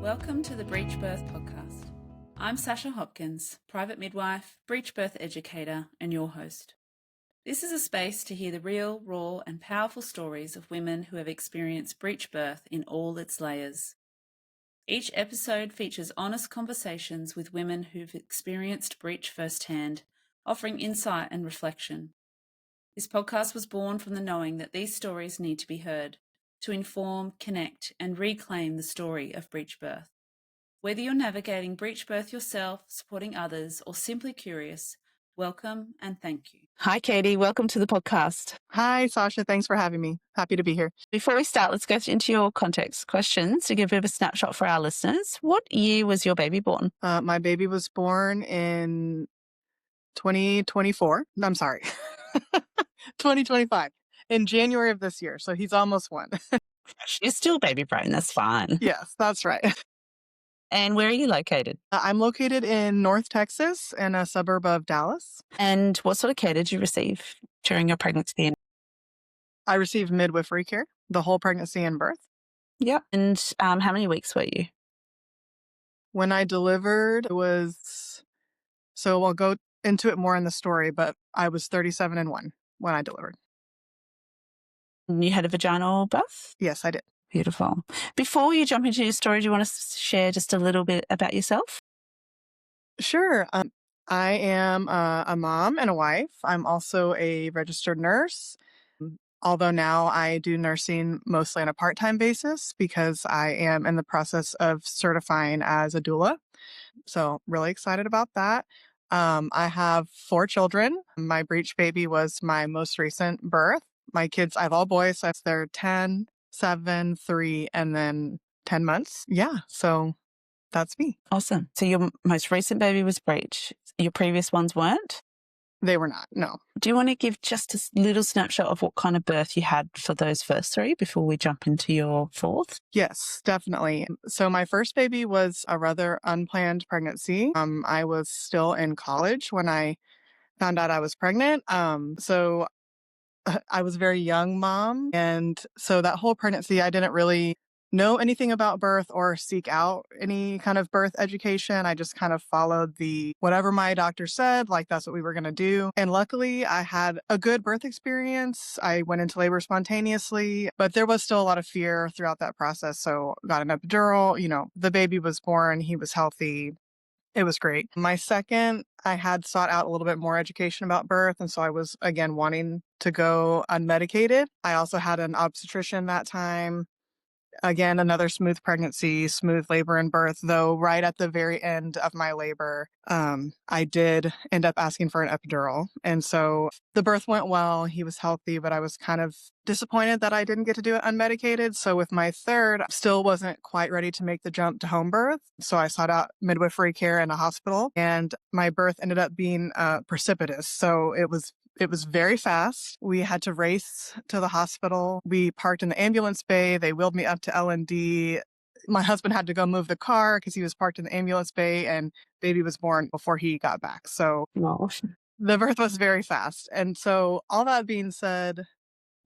Welcome to the Breech Birth podcast. I'm Sasha Hopkins, private midwife, breech birth educator, and your host. This is a space to hear the real, raw, and powerful stories of women who have experienced breech birth in all its layers. Each episode features honest conversations with women who've experienced breech firsthand, offering insight and reflection. This podcast was born from the knowing that these stories need to be heard to inform, connect, and reclaim the story of breech birth. Whether you're navigating breech birth yourself, supporting others, or simply curious, welcome and thank you. Hi, Katie. Welcome to the podcast. Hi, Sasha. Thanks for having me. Happy to be here. Before we start, let's go into your context questions to give a bit of a snapshot for our listeners. What year was your baby born? My baby was born in 2024. No, I'm sorry. 2025. In January of this year. So he's almost one. You're still baby brain. That's fine. Yes, that's right. And where are you located? I'm located in North Texas in a suburb of Dallas. And what sort of care did you receive during your pregnancy? I received midwifery care the whole pregnancy and birth. Yep. And how many weeks were you? When I delivered, it was, so we'll go into it more in the story, but I was 37 and 1 when I delivered. And you had a vaginal birth? Yes, I did. Beautiful. Before you jump into your story, do you want to share just a little bit about yourself? Sure. I am a mom and a wife. I'm also a registered nurse, although now I do nursing mostly on a part-time basis because I am in the process of certifying as a doula. So really excited about that. I have 4 children. My breech baby was my most recent birth. My kids, I have all boys, so they're 10, 7, 3, and then 10 months. Yeah, so that's me. Awesome. So your most recent baby was breech. Your previous ones weren't? They were not, no. Do you want to give just a little snapshot of what kind of birth you had for those first 3 before we jump into your 4th? Yes, definitely. So my first baby was a rather unplanned pregnancy. I was still in college when I found out I was pregnant. So I was a very young mom. And so that whole pregnancy, I didn't really know anything about birth or seek out any kind of birth education. I just kind of followed whatever my doctor said, like that's what we were going to do. And luckily I had a good birth experience. I went into labor spontaneously, but there was still a lot of fear throughout that process. So got an epidural, the baby was born, he was healthy. It was great. My second, I had sought out a little bit more education about birth. And so I was, again, wanting to go unmedicated. I also had an obstetrician that time. Again, another smooth pregnancy, smooth labor and birth, though right at the very end of my labor, I did end up asking for an epidural. And so the birth went well. He was healthy, but I was kind of disappointed that I didn't get to do it unmedicated. So with my third, I still wasn't quite ready to make the jump to home birth. So I sought out midwifery care in a hospital, and my birth ended up being precipitous. So it was very fast. We had to race to the hospital. We parked in the ambulance bay. They wheeled me up to L&D. My husband had to go move the car because he was parked in the ambulance bay, and baby was born before he got back. So the birth was very fast. And so all that being said,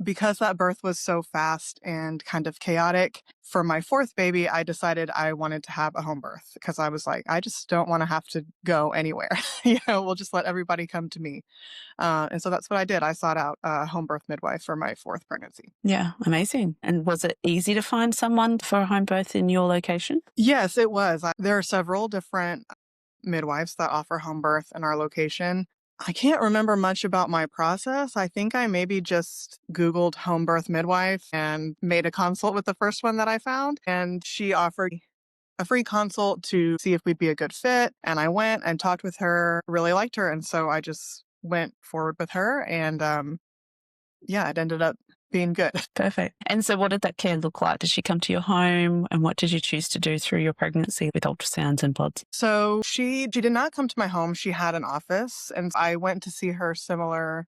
because that birth was so fast and kind of chaotic, for my 4th baby, I decided I wanted to have a home birth because I was like, I just don't want to have to go anywhere. We'll just let everybody come to me. And so that's what I did. I sought out a home birth midwife for my 4th pregnancy. Yeah, amazing. And was it easy to find someone for a home birth in your location? Yes, it was. There are several different midwives that offer home birth in our location. I can't remember much about my process. I think I maybe just Googled home birth midwife and made a consult with the first one that I found. And she offered a free consult to see if we'd be a good fit. And I went and talked with her, really liked her. And so I just went forward with her. And it ended up being good. Perfect. And so what did that care look like? Did she come to your home? And what did you choose to do through your pregnancy with ultrasounds and bloods? So she did not come to my home. She had an office. And I went to see her similarly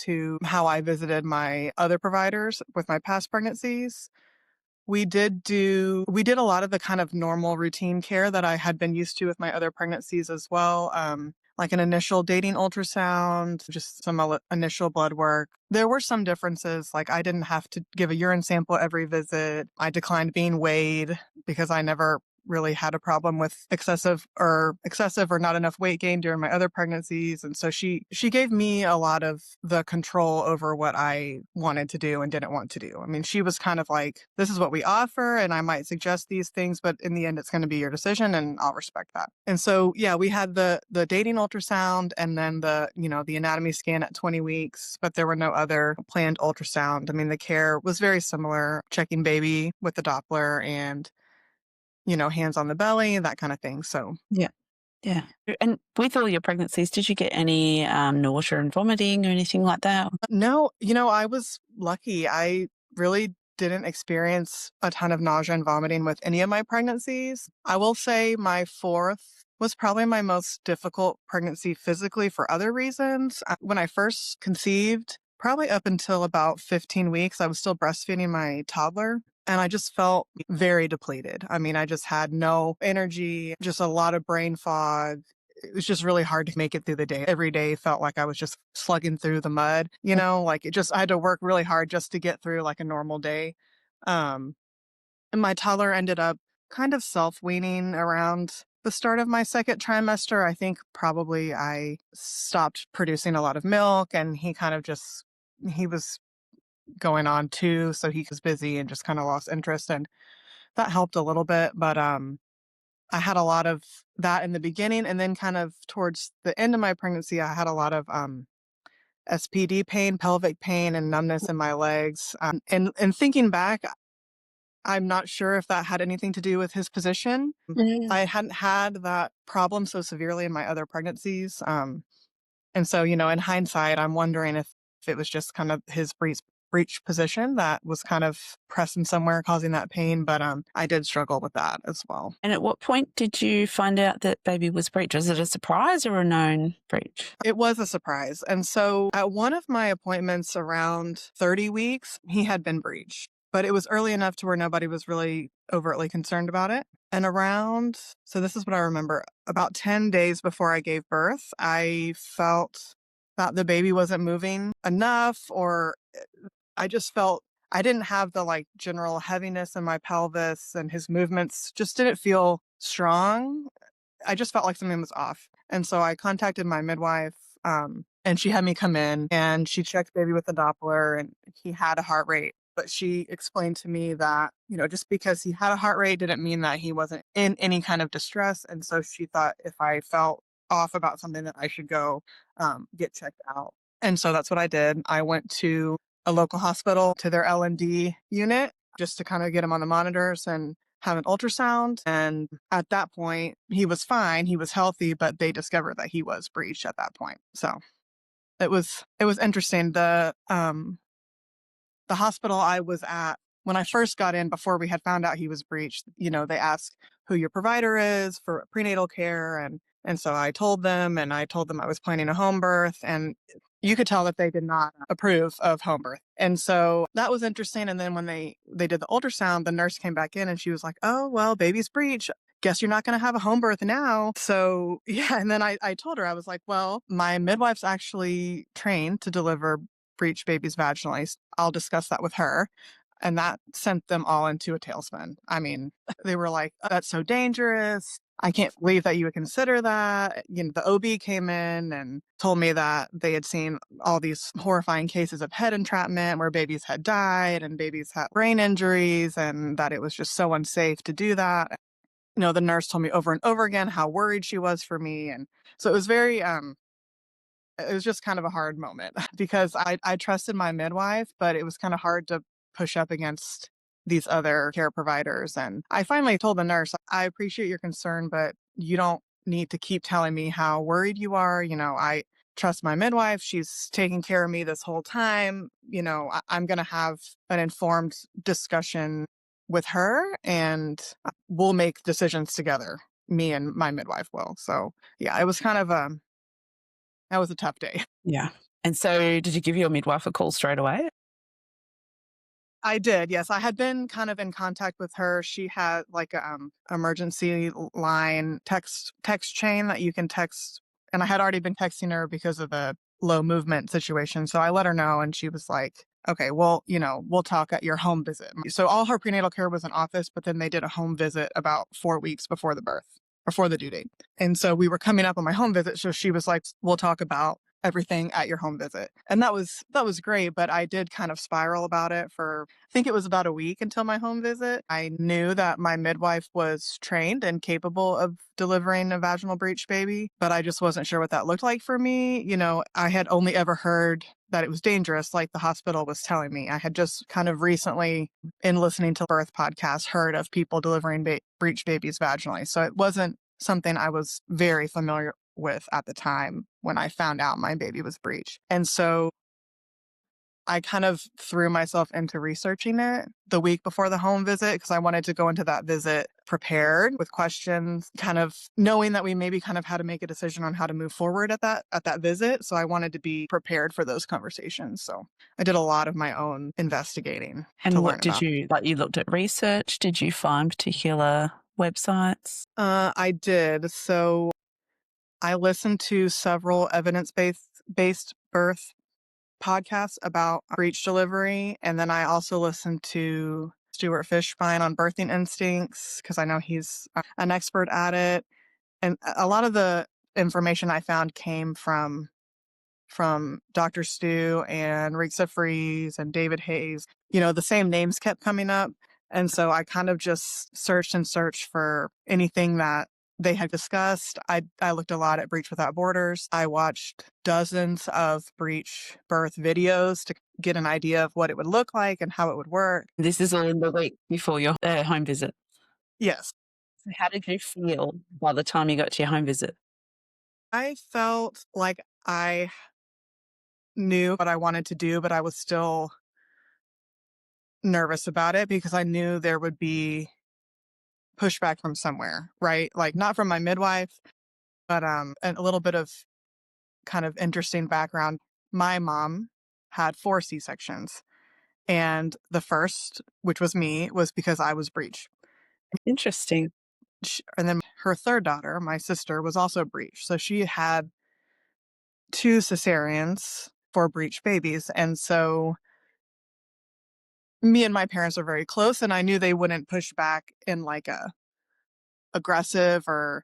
to how I visited my other providers with my past pregnancies. We did a lot of the kind of normal routine care that I had been used to with my other pregnancies as well. Like an initial dating ultrasound, just some initial blood work. There were some differences, like I didn't have to give a urine sample every visit. I declined being weighed because I never really had a problem with excessive or not enough weight gain during my other pregnancies. And so she gave me a lot of the control over what I wanted to do and didn't want to do. I mean, she was kind of like, this is what we offer, and I might suggest these things, but in the end, it's going to be your decision, and I'll respect that. And so, yeah, we had the dating ultrasound and then the anatomy scan at 20 weeks, but there were no other planned ultrasound. I mean, the care was very similar, checking baby with the Doppler and hands on the belly, that kind of thing. So, Yeah. Yeah. And with all your pregnancies, did you get any nausea and vomiting or anything like that? no, I was lucky. I really didn't experience a ton of nausea and vomiting with any of my pregnancies. I will say my fourth was probably my most difficult pregnancy physically for other reasons. When I first conceived, probably up until about 15 weeks, I was still breastfeeding my toddler. And I just felt very depleted. I mean, I just had no energy, just a lot of brain fog. It was just really hard to make it through the day. Every day felt like I was just slugging through the mud, like I had to work really hard just to get through like a normal day. And my toddler ended up kind of self-weaning around the start of my second trimester. I think probably I stopped producing a lot of milk, and he was going on too. So he was busy and just kind of lost interest, and that helped a little bit. But I had a lot of that in the beginning, and then kind of towards the end of my pregnancy, I had a lot of SPD pain, pelvic pain, and numbness in my legs. And thinking back, I'm not sure if that had anything to do with his position. I hadn't had that problem so severely in my other pregnancies. And so, in hindsight, I'm wondering if it was just kind of his breech position that was kind of pressing somewhere, causing that pain. But I did struggle with that as well. And at what point did you find out that baby was breech? Was it a surprise or a known breech? It was a surprise. And so at one of my appointments around 30 weeks, he had been breech, but it was early enough to where nobody was really overtly concerned about it. And so this is what I remember, about 10 days before I gave birth, I felt that the baby wasn't moving enough, or I just felt I didn't have the like general heaviness in my pelvis, and his movements just didn't feel strong. I just felt like something was off. And so I contacted my midwife, and she had me come in, and she checked baby with the Doppler, and he had a heart rate. But she explained to me that, just because he had a heart rate didn't mean that he wasn't in any kind of distress. And so she thought if I felt off about something that I should go get checked out. And so that's what I did. I went to a local hospital, to their L&D unit, just to kind of get him on the monitors and have an ultrasound. And at that point, he was fine. He was healthy, but they discovered that he was breech at that point. So it was interesting. The hospital I was at when I first got in, before we had found out he was breech, they asked who your provider is for prenatal care. And so I told them I was planning a home birth, and you could tell that they did not approve of home birth. And so that was interesting. And then when they did the ultrasound, the nurse came back in and she was like, oh, well, baby's breech. Guess you're not going to have a home birth now. So yeah. And then I told her, I was like, well, my midwife's actually trained to deliver breech babies vaginally. I'll discuss that with her. And that sent them all into a tailspin. I mean, they were like, that's so dangerous. I can't believe that you would consider that. The OB came in and told me that they had seen all these horrifying cases of head entrapment where babies had died and babies had brain injuries, and that it was just so unsafe to do that. The nurse told me over and over again how worried she was for me. And so it was it was just kind of a hard moment because I trusted my midwife, but it was kind of hard to push up against these other care providers. And I finally told the nurse, I appreciate your concern, but you don't need to keep telling me how worried you are. I trust my midwife. She's taking care of me this whole time. I'm going to have an informed discussion with her, and we'll make decisions together. Me and my midwife will. So yeah, it was kind of that was a tough day. Yeah. And so did you give your midwife a call straight away? I did, yes. I had been kind of in contact with her. She had like a emergency line text chain that you can text, and I had already been texting her because of the low movement situation. So I let her know, and she was like, okay, well, we'll talk at your home visit. So all her prenatal care was in office, but then they did a home visit about 4 weeks before the birth, before the due date. And so we were coming up on my home visit. So she was like, we'll talk about everything at your home visit. And that was great. But I did kind of spiral about it for, I think it was about a week until my home visit. I knew that my midwife was trained and capable of delivering a vaginal breech baby, but I just wasn't sure what that looked like for me. I had only ever heard that it was dangerous, like the hospital was telling me. I had just kind of recently, in listening to birth podcasts, heard of people delivering breech babies vaginally. So it wasn't something I was very familiar with at the time when I found out my baby was breech. And so I kind of threw myself into researching it the week before the home visit because I wanted to go into that visit prepared with questions, kind of knowing that we maybe kind of had to make a decision on how to move forward at that visit. So I wanted to be prepared for those conversations. So I did a lot of my own investigating to And learn what did about. you, like, you looked at research? Did you find particular websites? I did. So I listened to several evidence-based birth podcasts about breech delivery. And then I also listened to Stuart Fishbein on birthing instincts because I know he's an expert at it. And a lot of the information I found came from Dr. Stu and Rixa Fries and David Hayes. The same names kept coming up. And so I kind of just searched for anything that they had discussed. I looked a lot at Breech Without Borders. I watched dozens of breech birth videos to get an idea of what it would look like and how it would work. This is all in the week before your home visit. Yes. So how did you feel by the time you got to your home visit? I felt like I knew what I wanted to do, but I was still nervous about it because I knew there would be pushback from somewhere, right? Like not from my midwife, but and a little bit of kind of interesting background. My mom had 4 C-sections, and the first, which was me, was because I was breech. Interesting. And then her third daughter, my sister, was also breech. So she had 2 cesareans for breech babies. And so me and my parents are very close, and I knew they wouldn't push back in like a aggressive or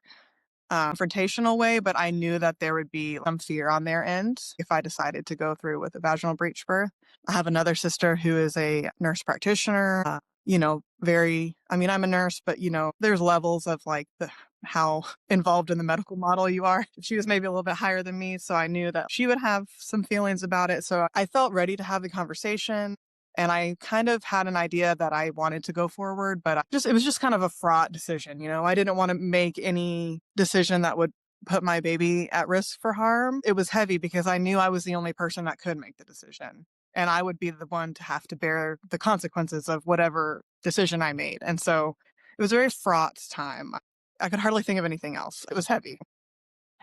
confrontational way, but I knew that there would be some fear on their end if I decided to go through with a vaginal breech birth. I have another sister who is a nurse practitioner, I'm a nurse, but there's levels of like how involved in the medical model you are. She was maybe a little bit higher than me, so I knew that she would have some feelings about it. So I felt ready to have the conversation. And I kind of had an idea that I wanted to go forward, but it was just kind of a fraught decision. I didn't want to make any decision that would put my baby at risk for harm. It was heavy because I knew I was the only person that could make the decision. And I would be the one to have to bear the consequences of whatever decision I made. And so it was a very fraught time. I could hardly think of anything else. It was heavy.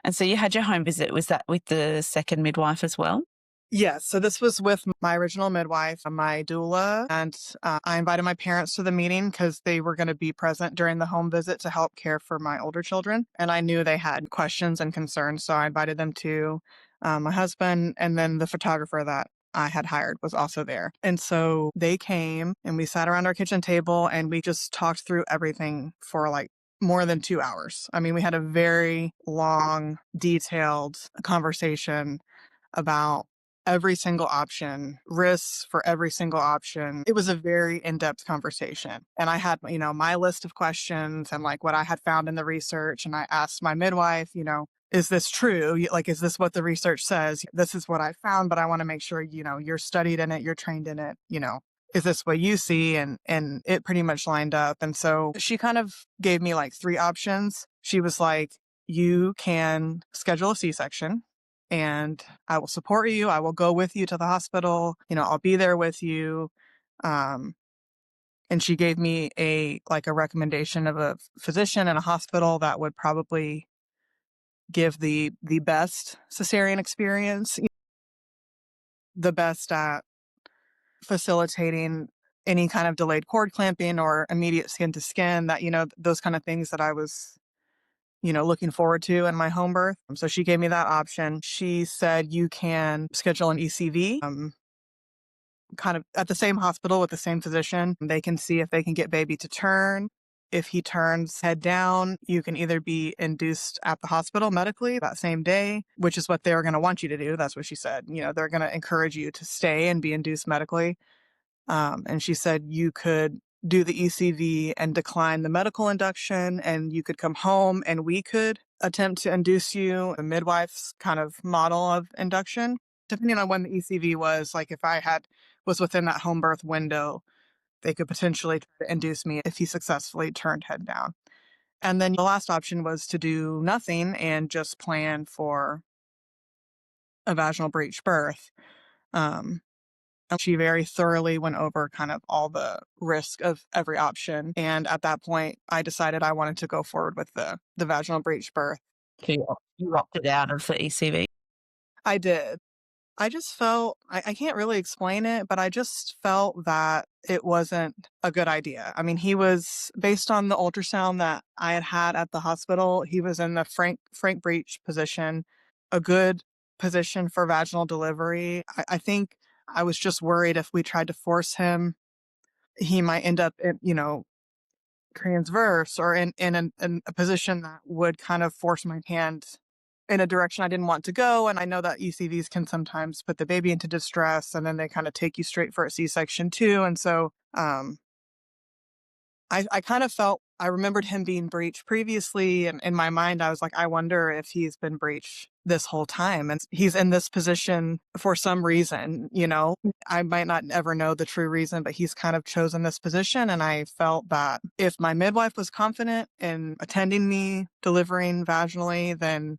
And so you had your home visit. Was that with the second midwife as well? Yes. So this was with my original midwife, my doula, and I invited my parents to the meeting because they were going to be present during the home visit to help care for my older children. And I knew they had questions and concerns, so I invited them to my husband, and then the photographer that I had hired was also there. And so they came and we sat around our kitchen table and we just talked through everything for like more than 2 hours. I mean, we had a very long, detailed conversation about every single option, risks for every single option. It was a very in-depth conversation. And I had, my list of questions and like what I had found in the research. And I asked my midwife, is this true? Like, is this what the research says? This is what I found, but I want to make sure, you're studied in it, you're trained in it, is this what you see? And it pretty much lined up. And so she kind of gave me like 3 options. She was like, you can schedule a C-section and I will support you. I will go with you to the hospital. I'll be there with you. And she gave me a recommendation of a physician in a hospital that would probably give the best cesarean experience, the best at facilitating any kind of delayed cord clamping or immediate skin to skin, that, those kind of things that I was looking forward to in my home birth. So she gave me that option. She said, you can schedule an ECV. kind of at the same hospital with the same physician. They can see if they can get baby to turn. If he turns head down, you can either be induced at the hospital medically that same day, which is what they're going to want you to do. That's what she said. They're going to encourage you to stay and be induced medically. And she said you could do the ECV and decline the medical induction, and you could come home and we could attempt to induce you, a midwife's kind of model of induction. Depending on when the ECV was, like if was within that home birth window, they could potentially try to induce me if he successfully turned head down. And then the last option was to do nothing and just plan for a vaginal breech birth. She very thoroughly went over kind of all the risk of every option. And at that point, I decided I wanted to go forward with the vaginal breech birth. So you opted out of the ECV? I did. I just felt, I can't really explain it, but I just felt that it wasn't a good idea. I mean, he was, based on the ultrasound that I had at the hospital, he was in the Frank Breech position, a good position for vaginal delivery. I think I was just worried if we tried to force him, he might end up in, transverse or in a position that would kind of force my hand in a direction I didn't want to go. And I know that ECVs can sometimes put the baby into distress, and then they kind of take you straight for a C-section too. And so I kind of felt, I remembered him being breech previously. And in my mind, I was like, I wonder if he's been breech this whole time. And he's in this position for some reason, I might not ever know the true reason, but he's kind of chosen this position. And I felt that if my midwife was confident in attending me delivering vaginally, then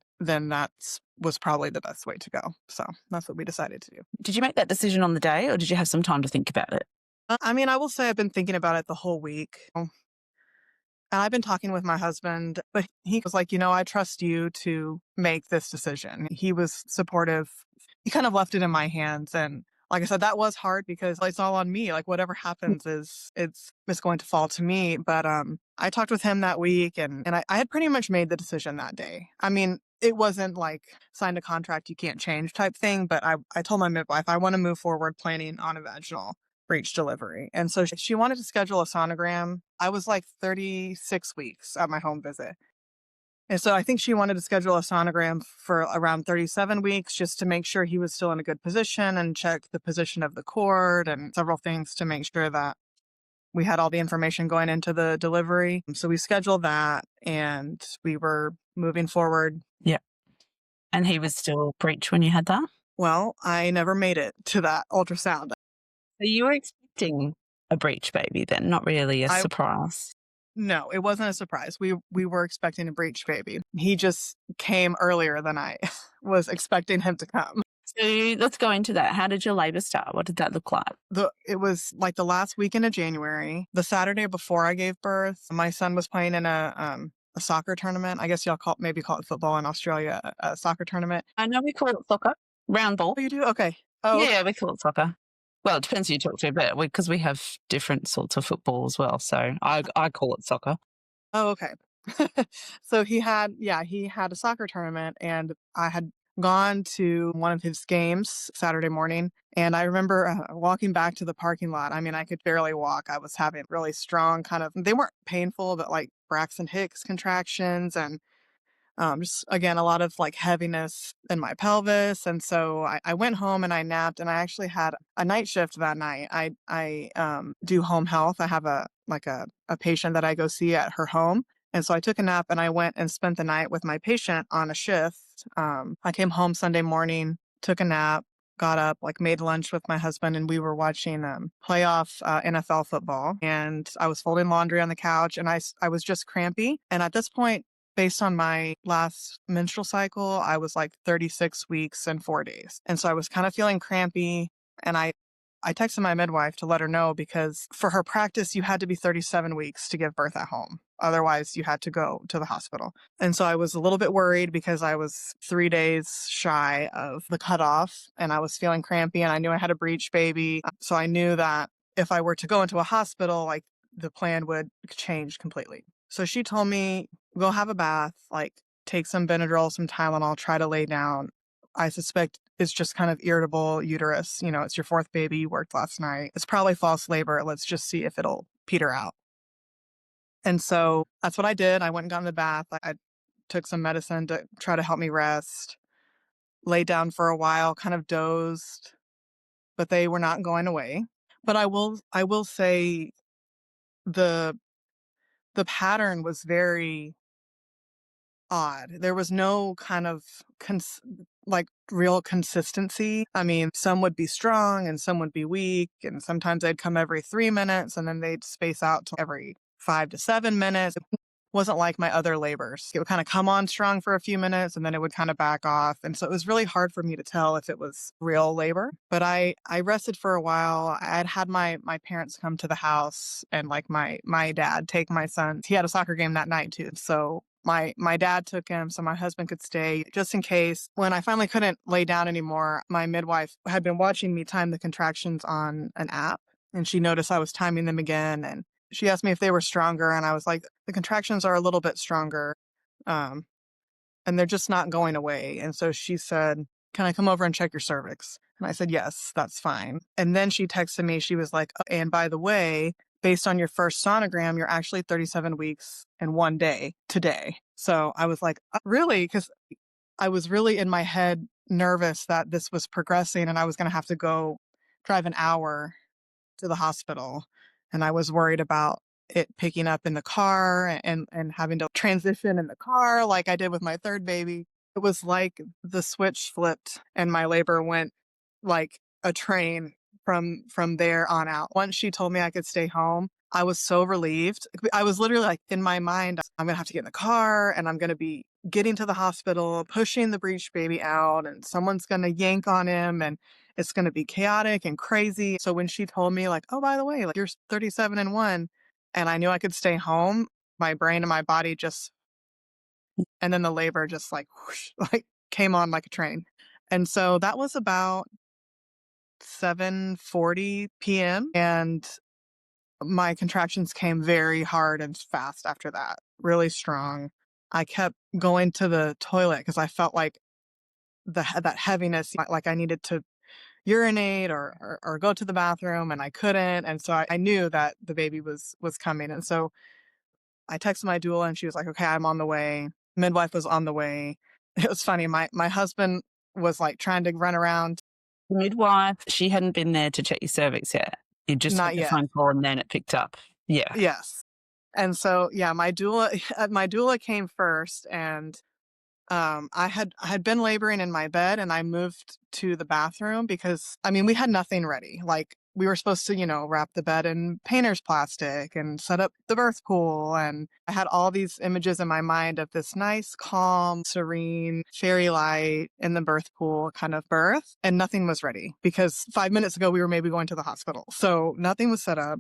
that was probably the best way to go. So that's what we decided to do. Did you make that decision on the day, or did you have some time to think about it? I mean, I will say I've been thinking about it the whole week. And I've been talking with my husband, but he was like, I trust you to make this decision. He was supportive. He kind of left it in my hands. And like I said, that was hard because it's all on me. Like whatever happens it's going to fall to me. But I talked with him that week and I had pretty much made the decision that day. I mean, it wasn't like signed a contract you can't change type thing, but I told my midwife I want to move forward planning on a vaginal breech delivery. And so she wanted to schedule a sonogram. I was like 36 weeks at my home visit. And so I think she wanted to schedule a sonogram for around 37 weeks just to make sure he was still in a good position and check the position of the cord and several things to make sure that we had all the information going into the delivery. So we scheduled that and we were moving forward. Yeah. And he was still breech when you had that? Well, I never made it to that ultrasound. So you were expecting a breech baby then, not really a surprise? No, it wasn't a surprise. We were expecting a breech baby. He just came earlier than I was expecting him to come. So let's go into that. How did your labor start? What did that look like? It was like the last weekend of January, the Saturday before I gave birth. My son was playing in a soccer tournament. I guess y'all maybe call it football in Australia, a soccer tournament. I know we call it soccer. Round ball. Oh, you do? Okay. Oh, yeah, we call it soccer. Well, it depends who you talk to, but because we have different sorts of football as well. So I call it soccer. Oh, okay. So he had a soccer tournament and I had gone to one of his games Saturday morning. And I remember walking back to the parking lot. I mean, I could barely walk. I was having really strong they weren't painful, but like Braxton Hicks contractions and just again, a lot of like heaviness in my pelvis. And so I went home and I napped and I actually had a night shift that night. I do home health. I have a patient that I go see at her home. And so I took a nap and I went and spent the night with my patient on a shift. I came home Sunday morning, took a nap, got up, like made lunch with my husband, and we were watching playoff NFL football. And I was folding laundry on the couch and I was just crampy. And at this point, based on my last menstrual cycle, I was like 36 weeks and 4 days. And so I was kind of feeling crampy. And I texted my midwife to let her know because for her practice, you had to be 37 weeks to give birth at home. Otherwise, you had to go to the hospital. And so I was a little bit worried because I was 3 days shy of the cutoff and I was feeling crampy and I knew I had a breech baby. So I knew that if I were to go into a hospital, like the plan would change completely. So she told me, go have a bath, like take some Benadryl, some Tylenol, try to lay down. I suspect is just kind of irritable uterus. You know, it's your fourth baby, you worked last night. It's probably false labor. Let's just see if it'll peter out. And so that's what I did. I went and got in the bath. I took some medicine to try to help me rest, laid down for a while, kind of dozed, but they were not going away. But I will say the pattern was very odd. There was no kind of like real consistency. I mean, some would be strong and some would be weak, and sometimes they'd come every 3 minutes and then they'd space out to every 5 to 7 minutes. It wasn't like my other labors. It would kind of come on strong for a few minutes and then it would kind of back off. And so it was really hard for me to tell if it was real labor. But I rested for a while. I had my parents come to the house, and like my dad take my son. He had a soccer game that night too. So my dad took him so my husband could stay just in case. When I finally couldn't lay down anymore, my midwife had been watching me time the contractions on an app, and she noticed I was timing them again, and she asked me if they were stronger, and I was like, the contractions are a little bit stronger, and they're just not going away. And so she said, can I come over and check your cervix? And I said, yes, that's fine. And then she texted me, she was like, oh, and by the way, based on your first sonogram, you're actually 37 weeks and 1 day today. So I was like, really? Because I was really in my head nervous that this was progressing and I was going to have to go drive an hour to the hospital. And I was worried about it picking up in the car and having to transition in the car like I did with my third baby. It was like the switch flipped and my labor went like a train from there on out. Once she told me I could stay home, I was so relieved. I was literally like, in my mind, I'm going to have to get in the car and I'm going to be getting to the hospital, pushing the breech baby out, and someone's going to yank on him and it's going to be chaotic and crazy. So when she told me like, oh, by the way, like you're 37 and 1, and I knew I could stay home, my brain and my body just, and then the labor just like, whoosh, like came on like a train. And so that was about 7:40 p.m. and my contractions came very hard and fast after that, really strong. I kept going to the toilet because I felt like that heaviness, like I needed to urinate or go to the bathroom, and I couldn't. And so I knew that the baby was coming. And so I texted my doula and she was like, okay, I'm on the way. Midwife was on the way. It was funny. My husband was like trying to run around. Midwife, she hadn't been there to check your cervix yet. You just Not had the yet. phone call and then it picked up. Yeah. Yes. And so, yeah, my doula came first, and I had been laboring in my bed, and I moved to the bathroom because, I mean, we had nothing ready. Like we were supposed to, wrap the bed in painter's plastic and set up the birth pool. And I had all these images in my mind of this nice, calm, serene, fairy light in the birth pool kind of birth. And nothing was ready because 5 minutes ago we were maybe going to the hospital. So nothing was set up.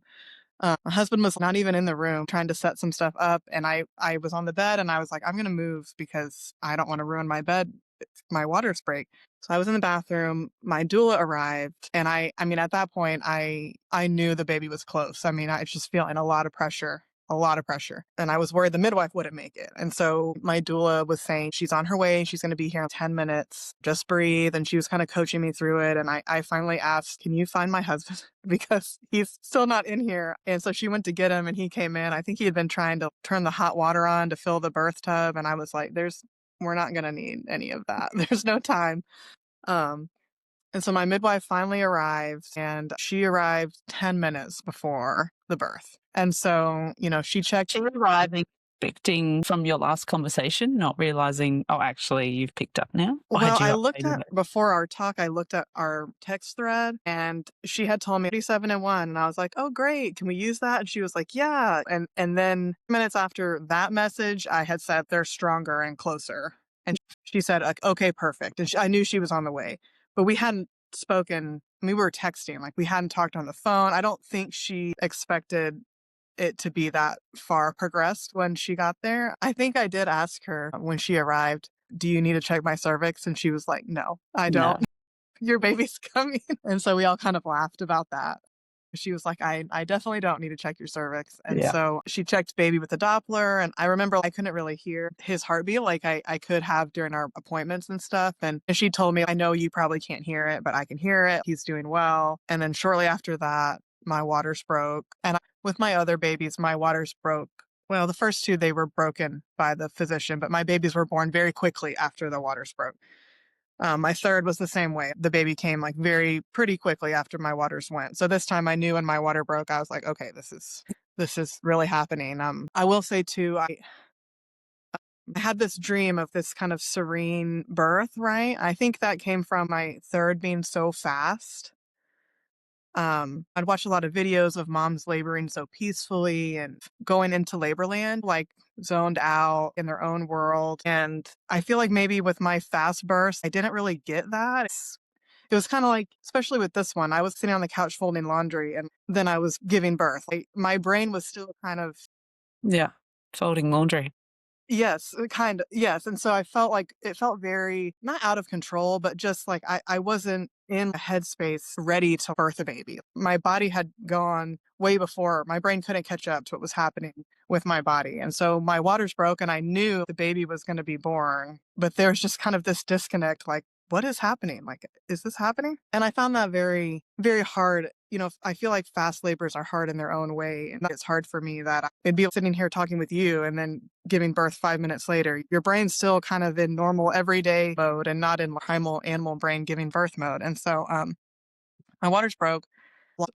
My husband was not even in the room trying to set some stuff up. And I was on the bed and I was like, I'm going to move because I don't want to ruin my bed if my waters break. So I was in the bathroom. My doula arrived. And I mean, at that point, I knew the baby was close. I mean, I was just feeling a lot of pressure. A lot of pressure. And I was worried the midwife wouldn't make it. And so my doula was saying, she's on her way. She's going to be here in 10 minutes. Just breathe. And she was kind of coaching me through it. And I finally asked, can you find my husband? Because he's still not in here. And so she went to get him and he came in. I think he had been trying to turn the hot water on to fill the birth tub. And I was like, we're not going to need any of that. There's no time. And so my midwife finally arrived, and she arrived 10 minutes before the birth. And so, she checked. She arrived expecting from your last conversation, not realizing, oh, actually, you've picked up now? Or Well, had you I looked updated at, before our talk, I looked at our text thread, and she had told me 37 and 1. And I was like, oh, great. Can we use that? And she was like, yeah. And then minutes after that message, I had said they're stronger and closer. And she said, like, okay, perfect. And I knew she was on the way, but we hadn't spoken. We were texting, like we hadn't talked on the phone. I don't think she expected it to be that far progressed when she got there. I think I did ask her when she arrived, do you need to check my cervix? And she was like, no, I don't. No. Your baby's coming. And so we all kind of laughed about that. She was like, I definitely don't need to check your cervix. And Yeah. so she checked baby with the Doppler. And I remember I couldn't really hear his heartbeat like I could have during our appointments and stuff. And she told me, I know you probably can't hear it, but I can hear it. He's doing well. And then shortly after that, my waters broke. And with my other babies, my waters broke. Well, the first two, they were broken by the physician, but my babies were born very quickly after the waters broke. My third was the same way. The baby came like pretty quickly after my waters went. So this time I knew when my water broke, I was like, okay, this is really happening. I will say too, I had this dream of this kind of serene birth, right? I think that came from my third being so fast. I'd watch a lot of videos of moms laboring so peacefully and going into labor land, like zoned out in their own world. And I feel like maybe with my fast burst, I didn't really get that. It was kind of like, especially with this one, I was sitting on the couch folding laundry and then I was giving birth. Like, my brain was still kind of Yeah. Folding laundry. yes, kind of. Yes. And so I felt like it felt very not out of control, but just like I wasn't in a headspace ready to birth a baby. My body had gone way before. My brain couldn't catch up to what was happening with my body. And so my waters broke and I knew the baby was going to be born. But there's just kind of this disconnect like, what is happening? Like, is this happening? And I found that very, very hard. I feel like fast labors are hard in their own way. And it's hard for me that I'd be sitting here talking with you and then giving birth 5 minutes later. Your brain's still kind of in normal everyday mode and not in primal animal brain giving birth mode. And so my waters broke,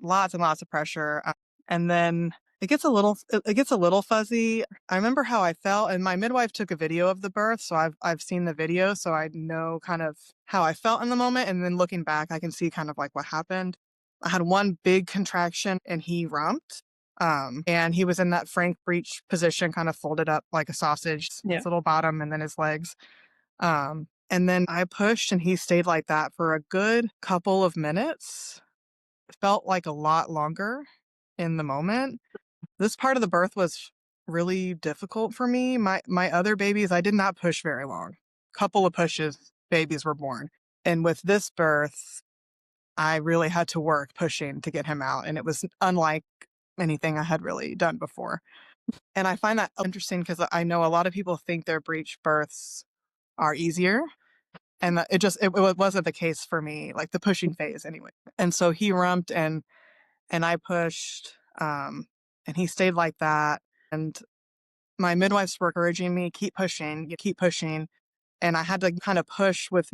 lots and lots of pressure. And then it gets a little fuzzy. I remember how I felt, and my midwife took a video of the birth, so I've seen the video, so I know kind of how I felt in the moment. And then looking back, I can see kind of like what happened. I had one big contraction, and he rumped. And he was in that Frank Breech position, kind of folded up like a sausage, Yeah. his little bottom, and then his legs. And then I pushed, and he stayed like that for a good couple of minutes. It felt like a lot longer in the moment. This part of the birth was really difficult for me. My other babies, I did not push very long. Couple of pushes, babies were born. And with this birth, I really had to work pushing to get him out. And it was unlike anything I had really done before. And I find that interesting because I know a lot of people think their breech births are easier. And it wasn't the case for me, like the pushing phase anyway. And so he rumped and I pushed, and he stayed like that. And my midwives were encouraging me, keep pushing, you keep pushing. And I had to kind of push with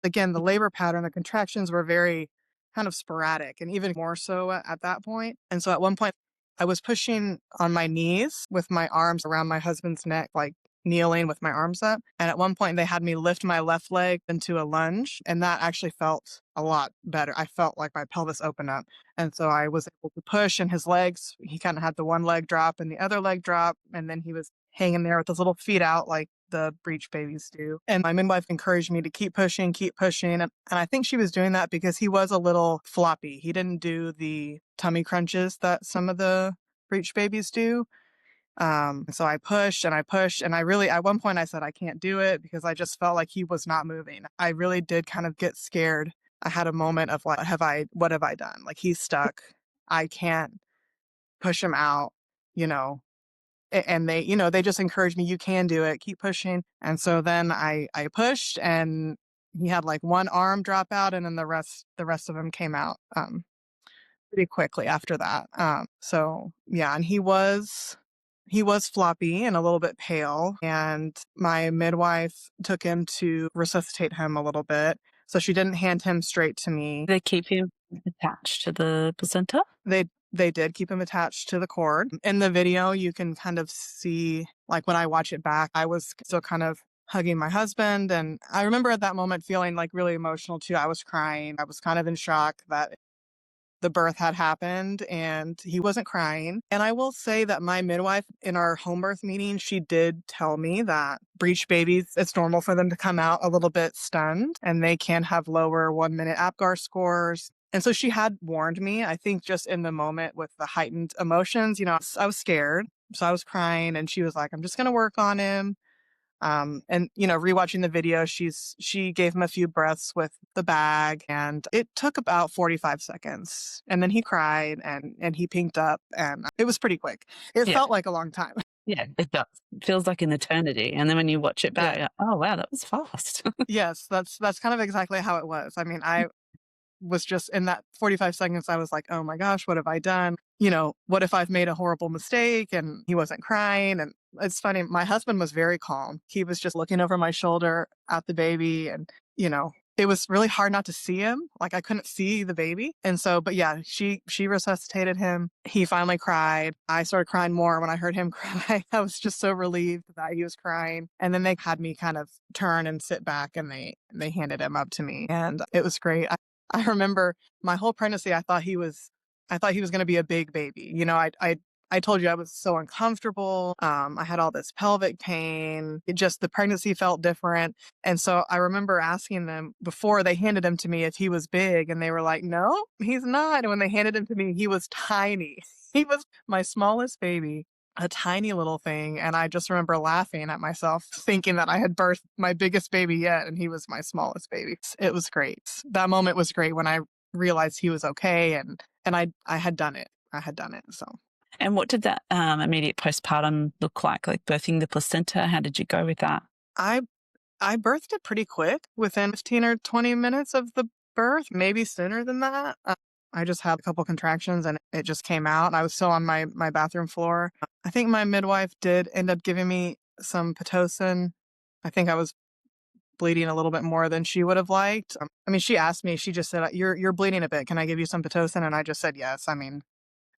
again, the labor pattern, the contractions were very kind of sporadic and even more so at that point. And so at one point, I was pushing on my knees with my arms around my husband's neck, like kneeling with my arms up. And at one point, they had me lift my left leg into a lunge. And that actually felt a lot better. I felt like my pelvis open up. And so I was able to push, and his legs, he kind of had the one leg drop and the other leg drop. And then he was hanging there with his little feet out like the breech babies do. And my midwife encouraged me to keep pushing, keep pushing. And I think she was doing that because he was a little floppy. He didn't do the tummy crunches that some of the breech babies do. So I pushed and I pushed, and at one point I said, I can't do it because I just felt like he was not moving. I really did kind of get scared. I had a moment of like, what have I done? Like, he's stuck. I can't push him out, you know, and they just encouraged me, you can do it, keep pushing. And so then I pushed, and he had like one arm drop out, and then the rest of him came out pretty quickly after that. So yeah, and he was floppy and a little bit pale, and my midwife took him to resuscitate him a little bit, so she didn't hand him straight to me. They keep him attached to the placenta? They did keep him attached to the cord. In the video, you can kind of see, like when I watch it back, I was still kind of hugging my husband. And I remember at that moment feeling like really emotional too. I was crying. I was kind of in shock that the birth had happened, and he wasn't crying. And I will say that my midwife in our home birth meeting, she did tell me that breech babies, it's normal for them to come out a little bit stunned, and they can have lower 1-minute APGAR scores. And so she had warned me, I think just in the moment with the heightened emotions, I was scared. So I was crying, and she was like, I'm just going to work on him. And rewatching the video, she gave him a few breaths with the bag, and it took about 45 seconds. And then he cried and he pinked up, and it was pretty quick. It Yeah. felt like a long time. Yeah, it does. It feels like an eternity. And then when you watch it back, Yeah. you're like, oh, wow, that was fast. Yes, that's kind of exactly how it was. I mean, I was just in that 45 seconds, I was like, oh my gosh, what have I done? What if I've made a horrible mistake? And he wasn't crying. And it's funny, my husband was very calm. He was just looking over my shoulder at the baby. And, it was really hard not to see him. Like I couldn't see the baby. And so, but yeah, she resuscitated him. He finally cried. I started crying more when I heard him cry. I was just so relieved that he was crying. And then they had me kind of turn and sit back, and they handed him up to me. And it was great. I remember my whole pregnancy, I thought he was going to be a big baby. I told you I was so uncomfortable. I had all this pelvic pain. The pregnancy felt different. And so I remember asking them before they handed him to me if he was big, and they were like, no, he's not. And when they handed him to me, he was tiny. He was my smallest baby, a tiny little thing. And I just remember laughing at myself, thinking that I had birthed my biggest baby yet, and he was my smallest baby. It was great. That moment was great when I realized he was okay, and I had done it. I had done it. So. And what did that immediate postpartum look like birthing the placenta? How did you go with that? I birthed it pretty quick, within 15 or 20 minutes of the birth, maybe sooner than that. I just had a couple contractions and it just came out. I was still on my bathroom floor. I think my midwife did end up giving me some Pitocin. I think I was bleeding a little bit more than she would have liked. I mean, she asked me, she just said, you're bleeding a bit. Can I give you some Pitocin? And I just said yes. I mean,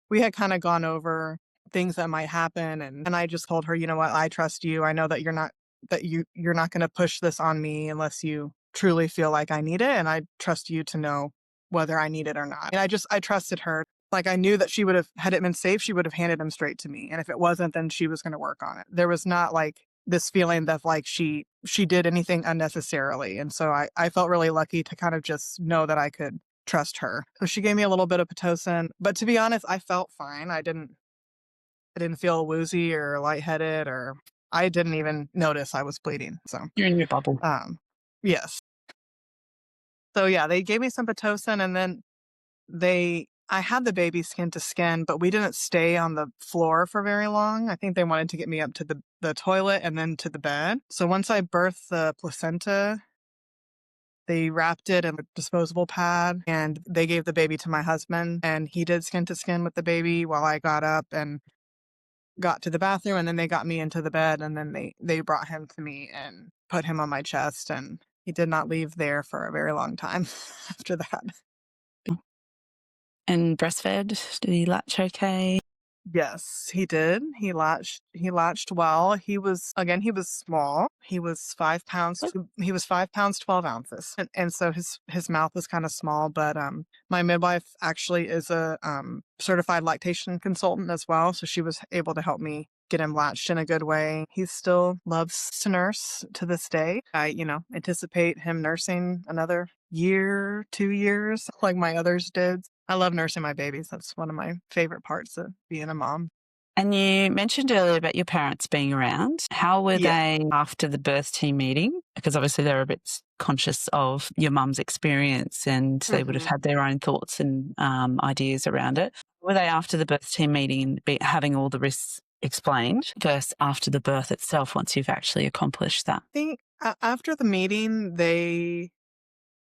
we had kind of gone over things that might happen. And I just told her, you know what, I trust you. I know that you're not going to push this on me unless you truly feel like I need it. And I trust you to know whether I need it or not. And I trusted her. Like I knew that she would have, had it been safe, she would have handed him straight to me. And if it wasn't, then she was going to work on it. There was not like this feeling that like she did anything unnecessarily. And so I felt really lucky to kind of just know that I could trust her. So she gave me a little bit of Pitocin, but to be honest, I felt fine. I didn't feel woozy or lightheaded, or I didn't even notice I was bleeding. So You're in your bubble. Yes. So yeah, they gave me some Pitocin, and then I had the baby skin to skin, but we didn't stay on the floor for very long. I think they wanted to get me up to the toilet and then to the bed. So once I birthed the placenta, they wrapped it in a disposable pad, and they gave the baby to my husband, and he did skin to skin with the baby while I got up and got to the bathroom, and then they got me into the bed, and then they brought him to me and put him on my chest, and he did not leave there for a very long time after that. And breastfed? Did he latch okay? Yes, he did. He latched well. He was small. He was 5 pounds. He was 5 pounds, 12 ounces. And so his mouth was kind of small, but my midwife actually is a certified lactation consultant as well. So she was able to help me get him latched in a good way. He still loves to nurse to this day. I, anticipate him nursing another year, 2 years, like my others did. I love nursing my babies. That's one of my favorite parts of being a mom. And you mentioned earlier about your parents being around. How were they after the birth team meeting? Because obviously they're a bit conscious of your mum's experience, and they would have had their own thoughts and ideas around it. Were they after the birth team meeting and having all the risks explained versus after the birth itself, once you've actually accomplished that? I think after the meeting, they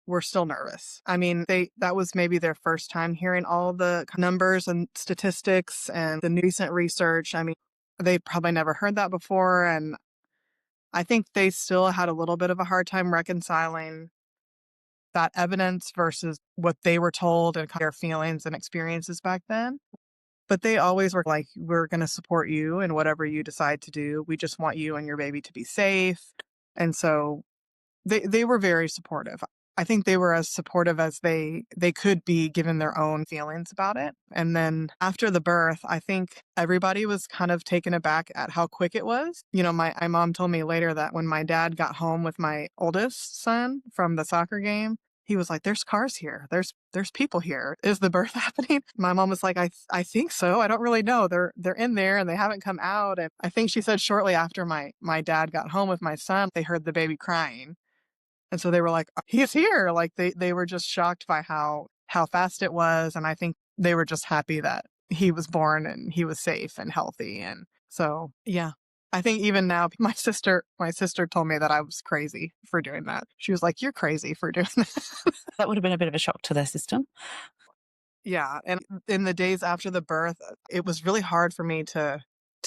were still nervous. I mean, that was maybe their first time hearing all the numbers and statistics and the recent research. I mean, they probably never heard that before. And I think they still had a little bit of a hard time reconciling that evidence versus what they were told and their feelings and experiences back then. But they always were like, we're going to support you in whatever you decide to do. We just want you and your baby to be safe. And so they were very supportive. I think they were as supportive as they could be, given their own feelings about it. And then after the birth, I think everybody was kind of taken aback at how quick it was. My mom told me later that when my dad got home with my oldest son from the soccer game, he was like, there's cars here. There's people here. Is the birth happening? My mom was like, I think so. I don't really know. They're in there and they haven't come out. And I think she said shortly after my dad got home with my son, they heard the baby crying. And so they were like, he's here. Like they were just shocked by how fast it was. And I think they were just happy that he was born and he was safe and healthy. And so, yeah, I think even now my sister told me that I was crazy for doing that. She was like, you're crazy for doing that. That would have been a bit of a shock to their system. Yeah. And in the days after the birth, it was really hard for me to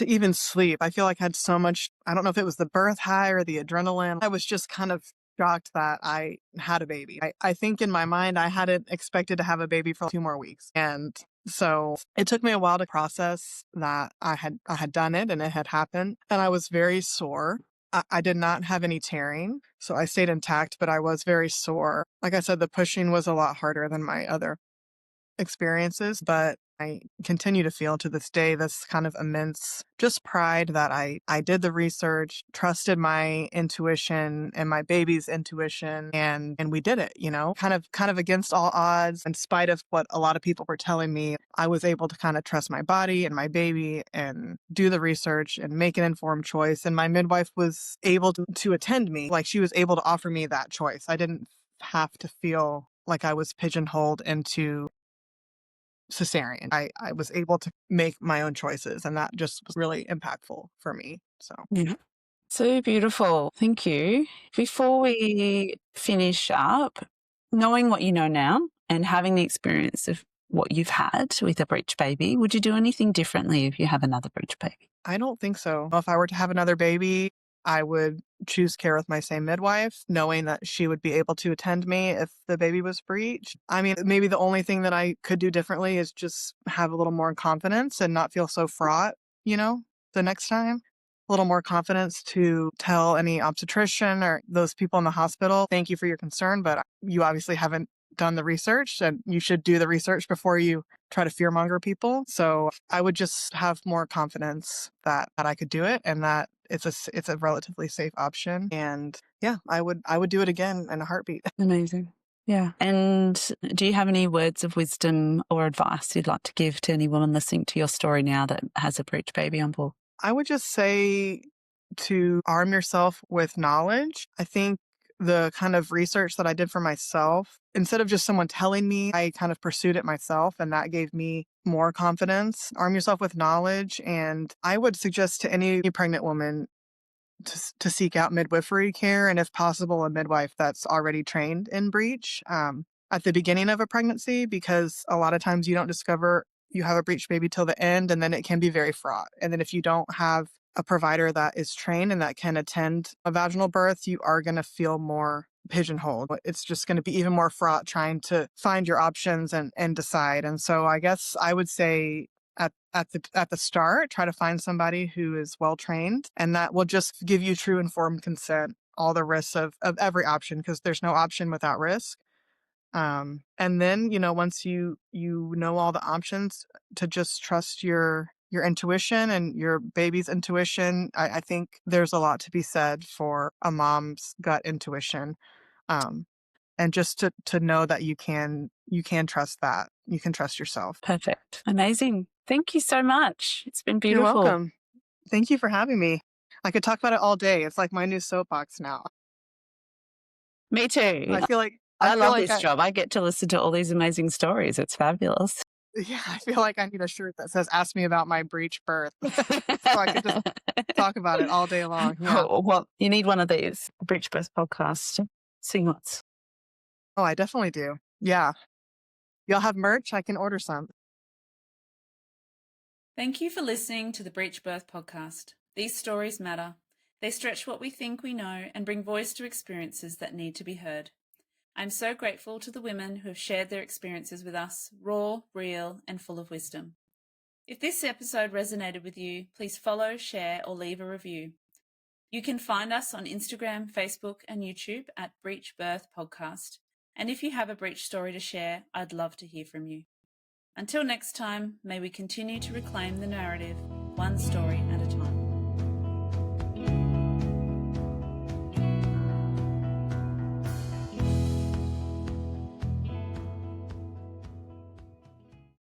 even sleep. I feel like I had so much, I don't know if it was the birth high or the adrenaline. I was just kind of shocked that I had a baby. I think in my mind, I hadn't expected to have a baby for 2 more weeks. And so it took me a while to process that I had done it and it had happened. And I was very sore. I did not have any tearing, so I stayed intact, but I was very sore. Like I said, the pushing was a lot harder than my other experiences, but I continue to feel to this day this kind of immense just pride that I did the research, trusted my intuition and my baby's intuition, and we did it, kind of against all odds. In spite of what a lot of people were telling me, I was able to kind of trust my body and my baby and do the research and make an informed choice. And my midwife was able to attend me. Like, she was able to offer me that choice. I didn't have to feel like I was pigeonholed into cesarean. I was able to make my own choices, and that just was really impactful for me. So, Yeah. So beautiful. Thank you. Before we finish up, knowing what you know now and having the experience of what you've had with a breech baby, would you do anything differently if you have another breech baby? I don't think so. If I were to have another baby, I would choose care with my same midwife, knowing that she would be able to attend me if the baby was breech. I mean, maybe the only thing that I could do differently is just have a little more confidence and not feel so fraught, the next time. A little more confidence to tell any obstetrician or those people in the hospital, thank you for your concern, but you obviously haven't done the research, and you should do the research before you try to fearmonger people. So I would just have more confidence that I could do it and that it's a relatively safe option. And yeah, I would do it again in a heartbeat. Amazing. Yeah. And do you have any words of wisdom or advice you'd like to give to any woman listening to your story now that has a breech baby on board? I would just say to arm yourself with knowledge. I think the kind of research that I did for myself, instead of just someone telling me, I kind of pursued it myself, and that gave me more confidence. Arm yourself with knowledge. And I would suggest to any pregnant woman to seek out midwifery care, and if possible, a midwife that's already trained in breech at the beginning of a pregnancy, because a lot of times you don't discover you have a breech baby till the end, and then it can be very fraught. And then if you don't have a provider that is trained and that can attend a vaginal birth, you are going to feel more pigeonholed. It's just going to be even more fraught trying to find your options and decide. And so I guess I would say at the start, try to find somebody who is well trained, and that will just give you true informed consent, all the risks of every option, because there's no option without risk. And then, once you know all the options, to just trust your intuition and your baby's intuition. I think there's a lot to be said for a mom's gut intuition. And just to know that you can trust that. You can trust yourself. Perfect. Amazing. Thank you so much. It's been beautiful. You're welcome. Thank you for having me. I could talk about it all day. It's like my new soapbox now. Me too. I feel like I love this job. I get to listen to all these amazing stories. It's fabulous. Yeah, I feel like I need a shirt that says, ask me about my breech birth. So I could just talk about it all day long. Yeah. Oh, well, you need one of these, Breech Birth podcast. Sing lots. Oh, I definitely do. Yeah. Y'all have merch? I can order some. Thank you for listening to the Breech Birth podcast. These stories matter. They stretch what we think we know and bring voice to experiences that need to be heard. I'm so grateful to the women who have shared their experiences with us, raw, real, and full of wisdom. If this episode resonated with you, please follow, share, or leave a review. You can find us on Instagram, Facebook, and YouTube at Breech Birth Podcast. And if you have a breech story to share, I'd love to hear from you. Until next time, may we continue to reclaim the narrative, one story at a time.